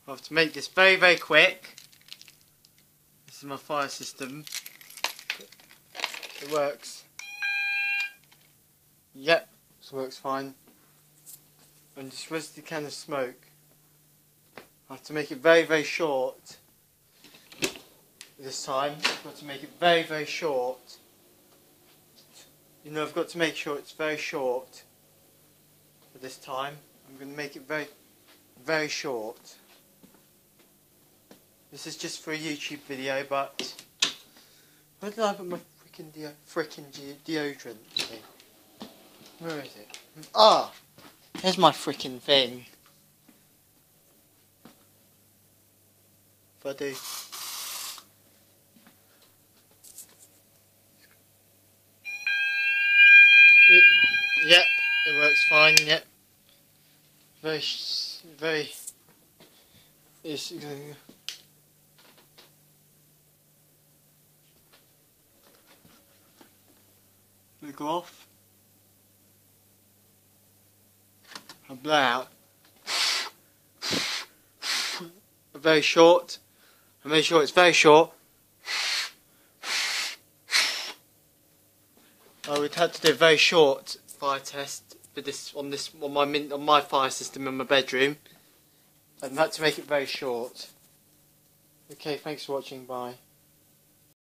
I have to make this very, very quick. This is my fire system. It works. Yep, it works fine. And just rest the can of smoke. I have to make it very, very short. This time, I've got to make it very, very short. You know, I've got to make sure it's very short. For this time, I'm going to make it very, very short. This is just for a YouTube video, but where did I put my freaking deodorant thing? Where is it? Ah, here's my freaking thing. If I do. Yep, it works fine. Yep. Very. It's going. Go off. I'll blow out. Very short. I make sure it's very short. I would have to do a very short fire test for this on my fire system in my bedroom. I'd have to make it very short. Okay, thanks for watching. Bye.